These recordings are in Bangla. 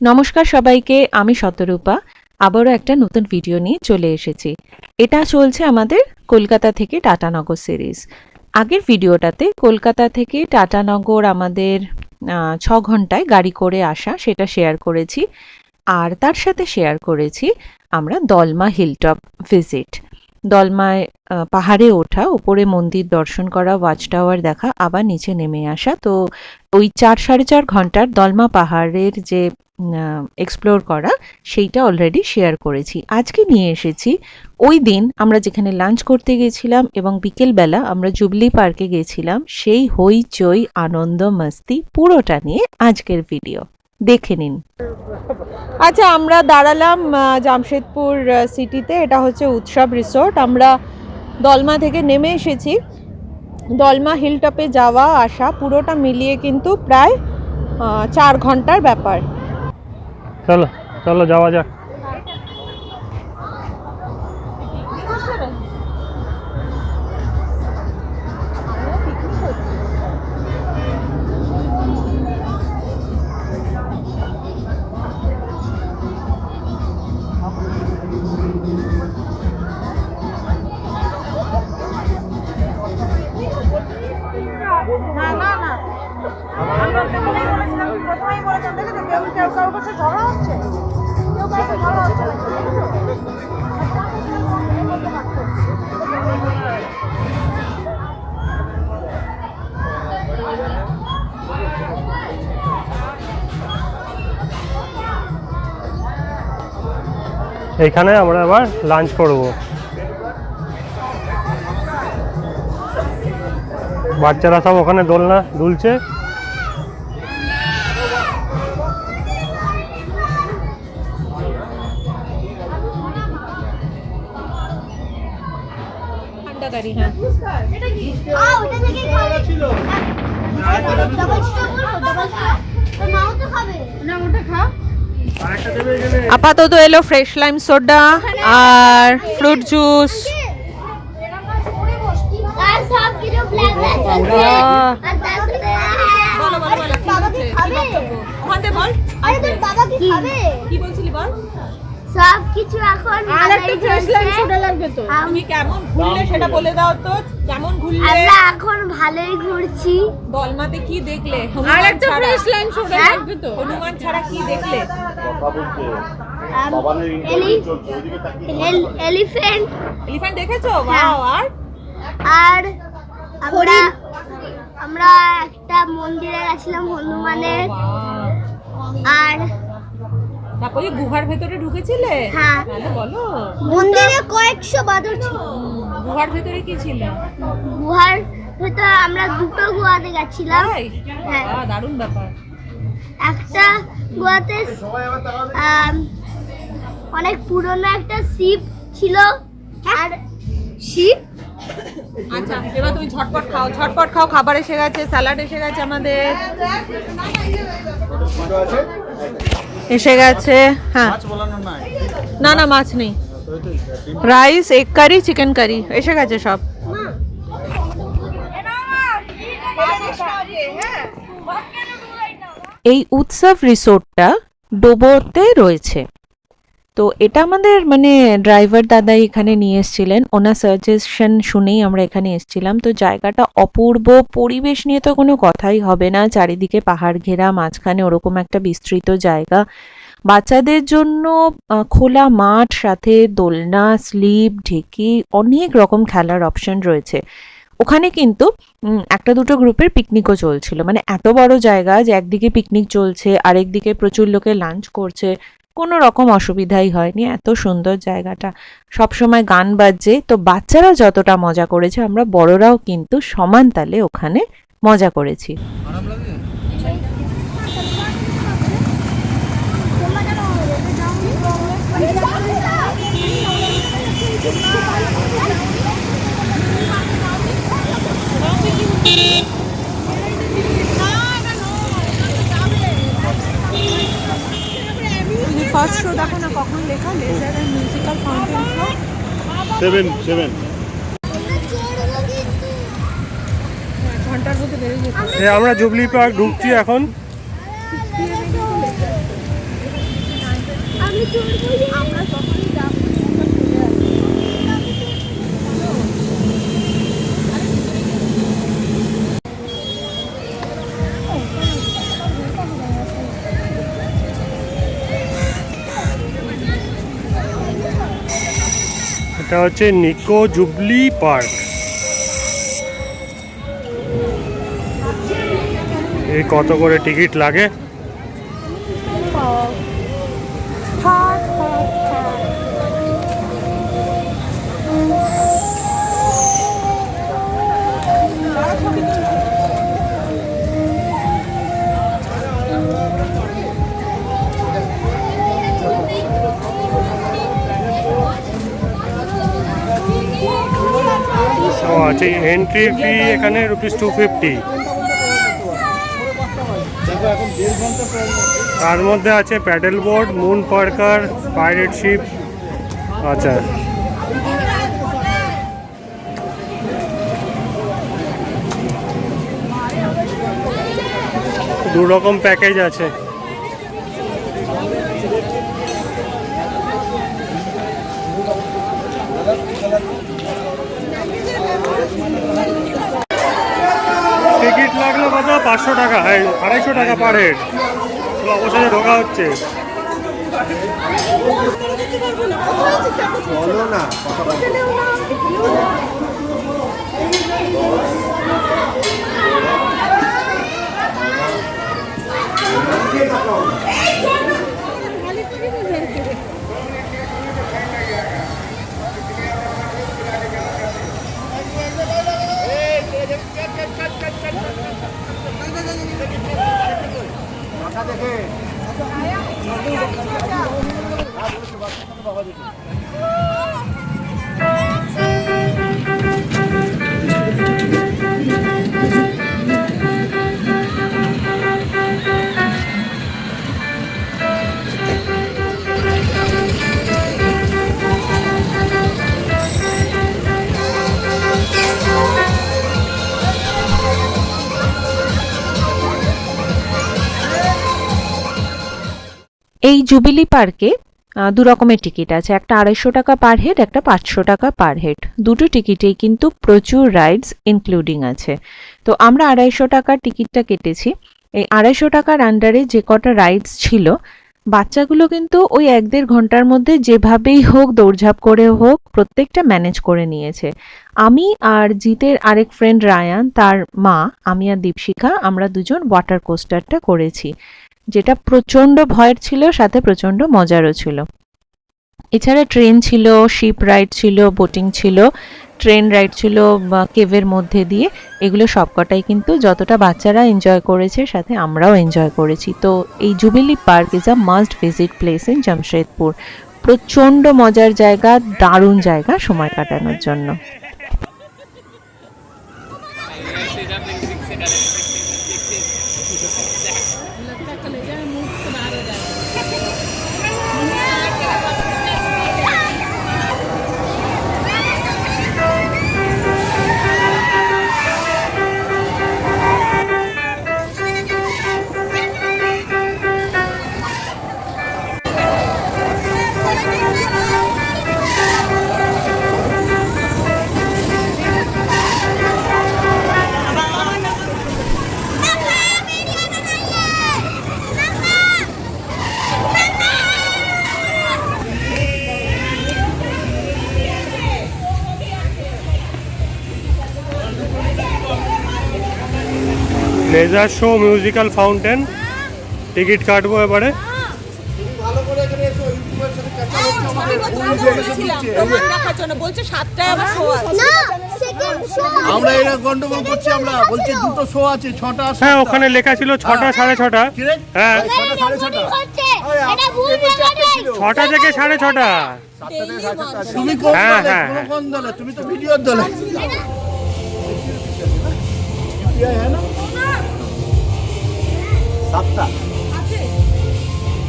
নমস্কার সবাইকে, আমি শতরূপা আবারও একটা নতুন ভিডিও নিয়ে চলে এসেছি। এটা চলছে আমাদের কলকাতা থেকে টাটানগর সিরিজ। আগের ভিডিওটাতে কলকাতা থেকে টাটানগর আমাদের 6 ঘন্টায় গাড়ি করে আসা সেটা শেয়ার করেছি, আর তার সাথে শেয়ার করেছি আমরা দলমা হিলটপ ভিজিট। দলমায় পাহাড়ে ওঠা, উপরে মন্দির দর্শন করা, ওয়াচ টাওয়ার দেখা, আবার নিচে নেমে আসা। তো ওই 4-4.5 ঘন্টার দলমা পাহাড়ের যে এক্সপ্লোর করা সেইটা অলরেডি শেয়ার করেছি। আজকে নিয়ে এসেছি ওই দিন আমরা যেখানে লাঞ্চ করতে গেছিলাম এবং বিকেলবেলা আমরা জুবলি পার্কে গেছিলাম, সেই হইচই আনন্দ মস্তি পুরোটা নিয়ে আজকের ভিডিও দেখে নিন। আচ্ছা, আমরা দাঁড়ালাম জামশেদপুর সিটিতে। এটা হচ্ছে উৎসব রিসোর্ট। আমরা দলমা থেকে নেমে এসেছি। দলমা হিলটপে যাওয়া আসা পুরোটা মিলিয়ে কিন্তু প্রায় 4 ঘন্টার ব্যাপার। চলো চলো যাওয়া যাক। এইখানে আমরা আবার লাঞ্চ করব। বাচ্চারা সব ওখানে দোলনা দুলছে। আপাতত এলো ফ্রেশ লাইম সোডা আর ফ্রুট জুস। সব কিছু এখন আরেকটা ফ্রেশ লাইম সোডা লাগবে তো। তুমি কেমন ঘুরলে সেটা বলে দাও তো, কেমন ঘুরলে? আমরা এখন ভালোই ঘুরছি। দলমাতে কি দেখলে? আরেকটা ফ্রেশ লাইম সোডা লাগবে তো। হনুমান ছাড়া কি দেখলে? এলিফ্যান্ট এলিফ্যান্ট দেখেছো? ওয়াও। আর আমরা একটা মন্দিরে গেছিলাম হনুমানের। আর তারপরে গুহার ভেতরে ঢুকেছিলে? হ্যাঁ। তাহলে বলো। মন্দিরে কয়েকশো বাদর ছিল। গুহার ভেতরে কি ছিল? গুহার ভেতরে আমরা দুটো গুহাতে গেছিলাম। হ্যাঁ, দারুণ ব্যাপার। একটা গুহাতে অনেক পুরনো একটা শিপ ছিল। আর শিপ। আচ্ছা, এবার তুমি ঝটপট খাও, ঝটপট খাও। খাবার এসে গেছে, স্যালাড এসে গেছে আমাদের। এসে গেছে। হ্যাঁ, না না মাছ নেই। Rice, egg curry, chicken curry এসে গেছে সব। এই উৎসব রিসোর্টটা ডোবোতে রয়েছে। তো এটা আমাদের ড্রাইভার দাদাই এখানে নিয়ে এসেছিলেন, ওনার সাজেশন শুনেই আমরা এখানে এসেছিলাম। তো জায়গাটা অপূর্ব, পরিবেশ নিয়ে তো কোনো কথাই হবে না। চারিদিকে পাহাড় ঘেরা, মাঝখানে ওরকম একটা বিস্তৃত জায়গা, বাচ্চাদের জন্য খোলা মাঠ, সাথে দোলনা, স্লিপ, ঢেকি, অনেক রকম খেলার অপশন রয়েছে। ওখানে কিন্তু একটা দুটো গ্রুপের পিকনিকও চলছিল। এত বড় জায়গা যে একদিকে পিকনিক চলছে, আরেকদিকে প্রচুর লোকে লাঞ্চ করছে, কোনো রকম অসুবিধাই হয়নি। এত সুন্দর জায়গাটা, সবসময় গান বাজছে। তো বাচ্চারা যতটা মজা করেছে, আমরা বড়রাও কিন্তু সমান তালে ওখানে মজা করেছি। ফার্স্ট শো দেখো না, কখন লেখা laser and musical fountain show 7 ঘন্টার মধ্যে বেরিয়ে যেতে। আমরা জুবলি পার্ক ঢুকছি এখন। এটা হচ্ছে নিকো জুবলি পার্ক। এই কত করে টিকিট লাগে? আচ্ছা, এন্ট্রি ফি এখানে ₹250। তার মধ্যে আছে pedal board, moon Parker, pirate sheep. আচ্ছা, দু রকম প্যাকেজ আছে। টিকিট লাগলো কত? 500 টাকা, 250 টাকা পার হেড। অবশ্যই ঢোকা হচ্ছে। এই জুবিলি পার্কে দু রকমের টিকিট আছে, একটা 250 টাকা পার হেড, একটা 500 টাকা পার হেড। দুটো টিকিটেই কিন্তু প্রচুর রাইডস ইনক্লুডিং আছে। তো আমরা 250 টাকার টিকিটটা কেটেছি। এই 250 টাকার আন্ডারে যে কটা রাইডস ছিল, বাচ্চাগুলো কিন্তু ওই 1-1.5 ঘন্টার মধ্যে যেভাবেই হোক, দৌড়ঝাঁপ করে হোক, প্রত্যেকটা ম্যানেজ করে নিয়েছে। আমি আর জিতের আরেক ফ্রেন্ড রায়ান, তার মা, আমি আর দীপশিখা, আমরা দুজন ওয়াটার কোস্টারটা করেছি, যেটা প্রচণ্ড ভয়ের ছিল, সাথে প্রচণ্ড মজারও ছিল। এছাড়া ট্রেন ছিল, শিপ রাইড ছিল, বোটিং ছিল, ট্রেন রাইড ছিল কেভের মধ্যে দিয়ে। এগুলো সবকটাই কিন্তু যতটা বাচ্চারা এনজয় করেছে, সাথে আমরাও এনজয় করেছি। তো এই Jubilee Park is a must visit place in Jamshedpur. প্রচণ্ড মজার জায়গা, দারুণ জায়গা সময় কাটানোর জন্য। Laser show, musical fountain. Ticket কাটবো এবারে। আমরা এরা গন্ডগোল করছি, আমরা বলছি দুটো শো আছে, 6টা। হ্যাঁ, ওখানে লেখা ছিল 6টা 6:30। হ্যাঁ, 6টা থেকে 6:30। তুমি কোন হ্যাঁ, দলে? হ্যাঁ, তুমি কোন দলে? তুমি তো ভিডিওর দলে। সাতটা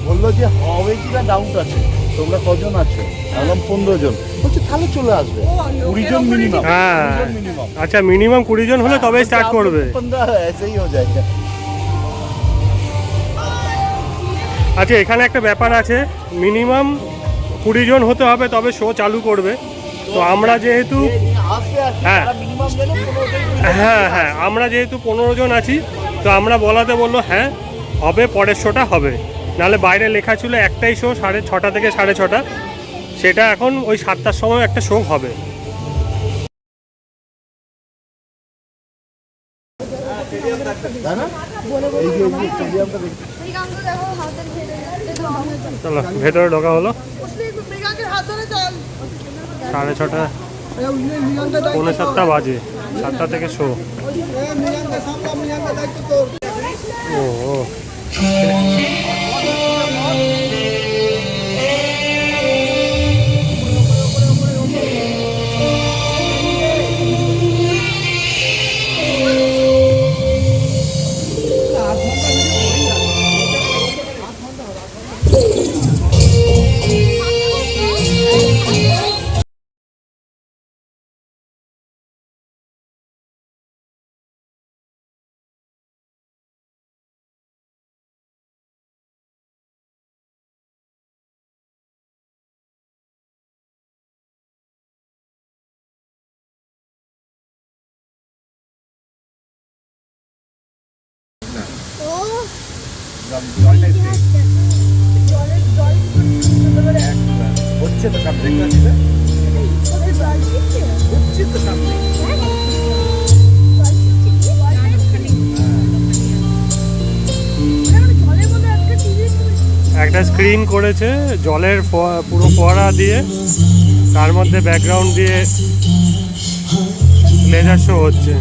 বললো যে হবে কিনা ডাউট আছে। তোমরা কজন আছো? বললাম 15 জন। বলছে তাহলে চলে আসবে, 20 জন মিনিমাম। হ্যাঁ, 20 জন মিনিমাম। আচ্ছা, মিনিমাম 20 জন হলে তবেই স্টার্ট করবে। 15 ऐसे-ही हो जाएगा। আচ্ছা, এখানে একটা ব্যাপার আছে, মিনিমাম 20 জন হতে হবে তবে শো চালু করবে। তো আমরা যেহেতু হ্যাঁ মিনিমাম যেন 15 জন। হ্যাঁ হ্যাঁ আমরা যেহেতু 15 জন আছি, তো আমরা বলাতে বললো হ্যাঁ হবে, পরের শোটা হবে। নাহলে বাইরে লেখা ছিল একটাই শো, 6:30 থেকে 6:30। সেটা এখন ওই 7টার সময় একটা শো হবে। তাই না? এই যে স্টেডিয়ামটা দেখতে চলো ভেতরে ঢোকা হলো। 6:30 6:45 বাজে, 7টা থেকে শো। ও ও। হচ্ছে তো সামনে দেখতে পাচ্ছি না? হচ্ছে তো সামনে। একটা স্ক্রিন করেছে জলের পুরো ফোয়ারা দিয়ে, তার মধ্যে ব্যাকগ্রাউন্ড দিয়ে লেজার শো হচ্ছে।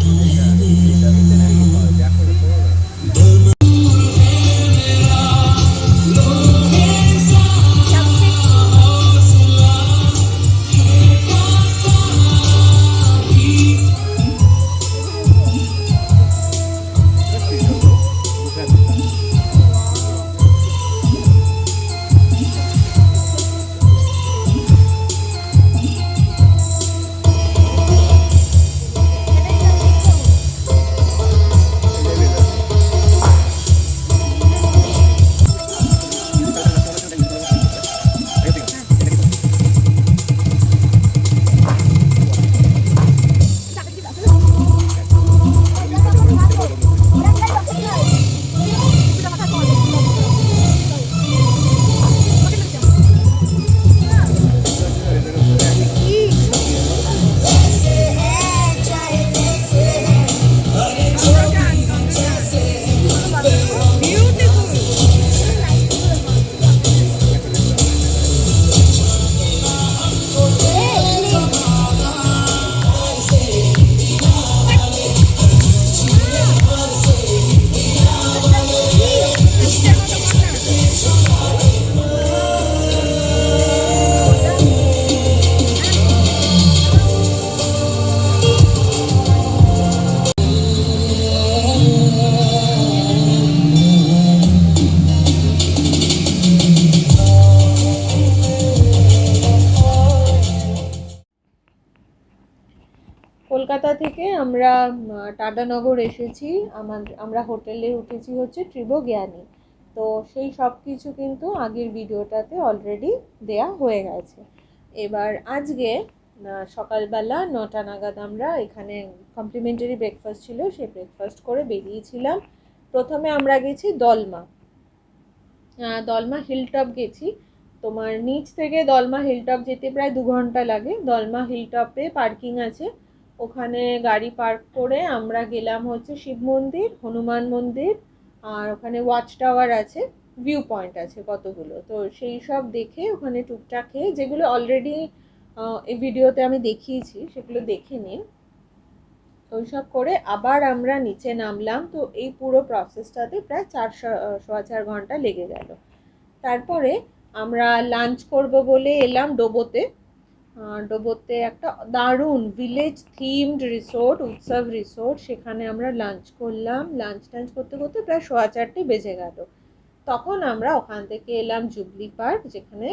কলকাতা থেকে আমরা টাটানগর এসেছি। আমরা হোটেলে উঠেছি হচ্ছে ত্রিভুজ্ঞানী। তো সেই সব কিছু কিন্তু আগের ভিডিওটাতে অলরেডি দেয়া হয়ে গেছে। এবার আজকে সকালবেলা 9টা নাগাদ আমরা এখানে কমপ্লিমেন্টারি ব্রেকফাস্ট ছিল, সেই ব্রেকফাস্ট করে বেরিয়েছিলাম। প্রথমে আমরা গেছি দলমা হিলটপ গেছি। তোমার নিচ থেকে দলমা হিলটপ যেতে প্রায় 2 ঘন্টা লাগে। দলমা হিলটপে পার্কিং আছে, ওখানে গাড়ি পার্ক করে আমরা গেলাম হচ্ছে শিব মন্দির, হনুমান মন্দির, আর ওখানে ওয়াচ টাওয়ার আছে, ভিউ পয়েন্ট আছে কতগুলো। তো সেই সব দেখে ওখানে টুকটাক খেয়ে, যেগুলো অলরেডি এই ভিডিওতে আমি দেখিয়েছি সেগুলো দেখে নিন। ওই সব করে আবার আমরা নিচে নামলাম। তো এই পুরো প্রসেসটাতে প্রায় 4.25 ঘন্টা লেগে গেল। তারপরে আমরা লাঞ্চ করব বলে এলাম ডোবোতে একটা দারুণ ভিলেজ থিমড রিসোর্ট, উৎসব রিসোর্ট, সেখানে আমরা লাঞ্চ করলাম। লাঞ্চ করতে করতে প্রায় 4:15 বেজে গেল। তখন আমরা ওখান থেকে এলাম জুবলি পার্ক, যেখানে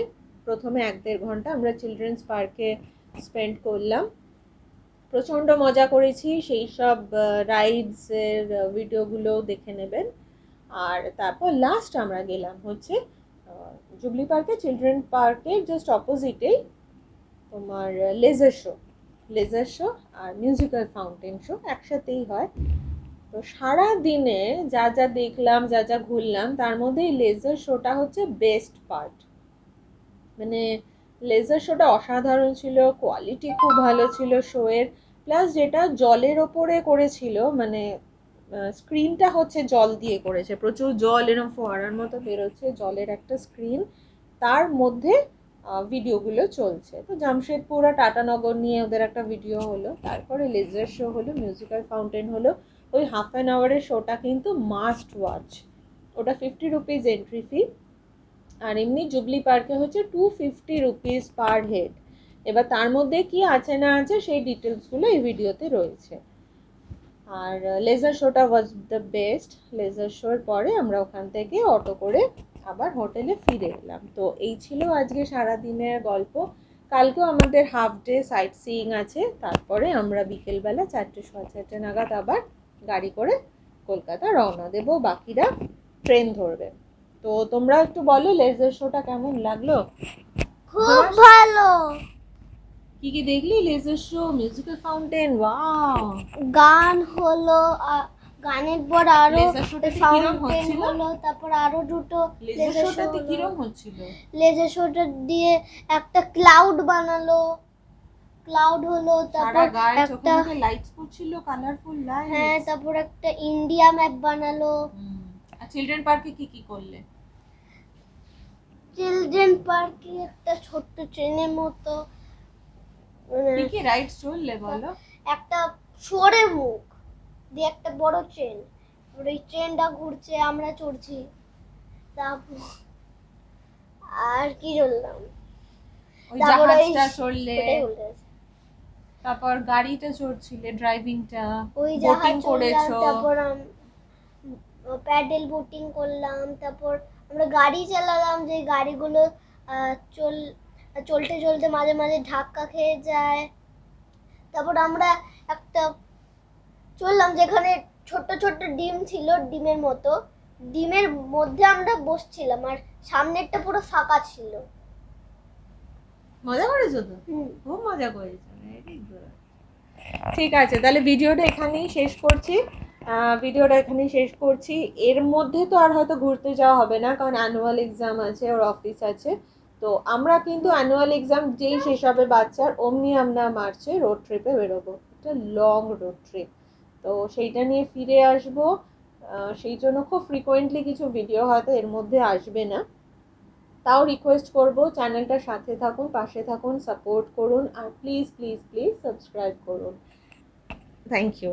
প্রথমে 1-1.5 ঘন্টা আমরা চিলড্রেন্স পার্কে স্পেন্ড করলাম। প্রচণ্ড মজা করেছি, সেই সব রাইডসের ভিডিওগুলো দেখে নেবেন। আর তারপর লাস্ট আমরা গেলাম হচ্ছে জুবলি পার্কে, চিলড্রেন পার্কের জাস্ট অপোজিটেই তোমার লেজার শো আর মিউজিক্যাল ফাউন্টেন শো একসাথেই হয়। তো সারা দিনে যা যা দেখলাম, যা যা ঘুরলাম, তার মধ্যে এই লেজার শোটা হচ্ছে বেস্ট পার্ট। মানে লেজার শোটা অসাধারণ ছিল, কোয়ালিটি খুব ভালো ছিল শোয়ের, প্লাস যেটা জলের ওপরে করেছিল, মানে স্ক্রিনটা হচ্ছে জল দিয়ে করেছে, প্রচুর জল এরকম ফোয়ারার মতো বেরোচ্ছে, জলের একটা স্ক্রিন, তার মধ্যে ভিডিওগুলো চলছে। তো জামশেদপুর আর টাটানগর নিয়ে ওদের একটা ভিডিও হলো, তারপরে লেজার শো হলো, মিউজিক্যাল ফাউন্টেন হলো। ওই হাফ অ্যান আওয়ারের শোটা কিন্তু মাস্ট ওয়াচ, ওটা 50 রুপিজ এন্ট্রি ফি, আর এমনি জুবলি পার্কে হচ্ছে 250 রুপিস পার হেড। এবার তার মধ্যে কি আছে না আছে সেই ডিটেলসগুলো এই ভিডিওতে রয়েছে। আর লেজার শোটা ওয়াজ দ্য বেস্ট। লেজার শোর পরে আমরা ওখান থেকে অটো করে আবার হোটেলে ফিরে এলাম। তো এই ছিল আজকে সারাদিনের গল্প। কালকেও আমাদের হাফ ডে সাইট সিইং আছে, তারপরে আমরা বিকেলবেলা 4:15 নাগাদ আবার গাড়ি করে কলকাতা রওনা দেব, বাকিরা ট্রেন ধরবে। তো তোমরা একটু বলো লেজার শোটা কেমন লাগলো? খুব ভালো। কি কি দেখলি laser show? Musical fountain, wow. গান হলো, গানের পর আরো লেজার শোটাতে কিরম ফাউন্টেন হচ্ছিল? হলো, তারপর আরো দুটো লেজার শোটাতে কিরম হচ্ছিল? লেজার শোটা দিয়ে একটা ক্লাউড বানালো, ক্লাউড হলো, সারা তারপর গায়ে একটা, চোখে মুখে লাইটস পড়ছিল, কালারফুল লাইট। হ্যাঁ, তারপর একটা ইন্ডিয়া ম্যাপ বানালো। আর চিলড্রেন পার্কে কি কি করলে? চিলড্রেন পার্কে একটা ছোট্ট ট্রেনের মতো, কি কি রাইডস চললে বলো? একটা শুয়োরের মুখ দিয়ে একটা বড় ট্রেন, ওই ট্রেনটা ঘুরছে, আমরা চড়ছি। তারপর আর কি চললাম, ওই তারপরে জাহাজটা চড়লে, ওটাই বলতে চাইছি। তারপর গাড়িটা চড়ছিলে, ড্রাইভিংটা, ওই জাহাজ বোটিং চড়লাম, করেছো। তারপর প্যাডেল বোটিং করলাম, তারপর আমরা গাড়ি চালালাম, যে গাড়িগুলো চলতে চলতে মাঝে মাঝে ধাক্কা খেয়ে যায়। তারপর আমরা একটা চললাম যেখানে ছোট্ট ছোট্ট ডিম ছিল, ডিমের মতো, ডিমের মধ্যে আমরা বসছিলাম, আর সামনেরটা পুরো ফাঁকা ছিল। মজা করেছো তো? হুম। খুব মজা করেছো, very good. ঠিক আছে, তাহলে ভিডিওটা এখানেই শেষ করছি। এর মধ্যে তো আর হয়তো ঘুরতে যাওয়া হবে না, কারণ অ্যানুয়াল এক্সাম আছে, ওর অফিস আছে। তো আমরা কিন্তু অ্যানুয়াল এক্সাম যেই শেষ হবে বাচ্চার, অমনি আমরা মার্চে রোড ট্রিপে বেরোবো, একটা লং রোড ট্রিপ। তো সেইটা নিয়ে ফিরে আসবো, সেই জন্য খুব ফ্রিকোয়েন্টলি কিছু ভিডিও হয়তো এর মধ্যে আসবে না। তাও রিকোয়েস্ট করব, চ্যানেলটার সাথে থাকুন, পাশে থাকুন, সাপোর্ট করুন, আর প্লিজ প্লিজ প্লিজ সাবস্ক্রাইব করুন। Thank you.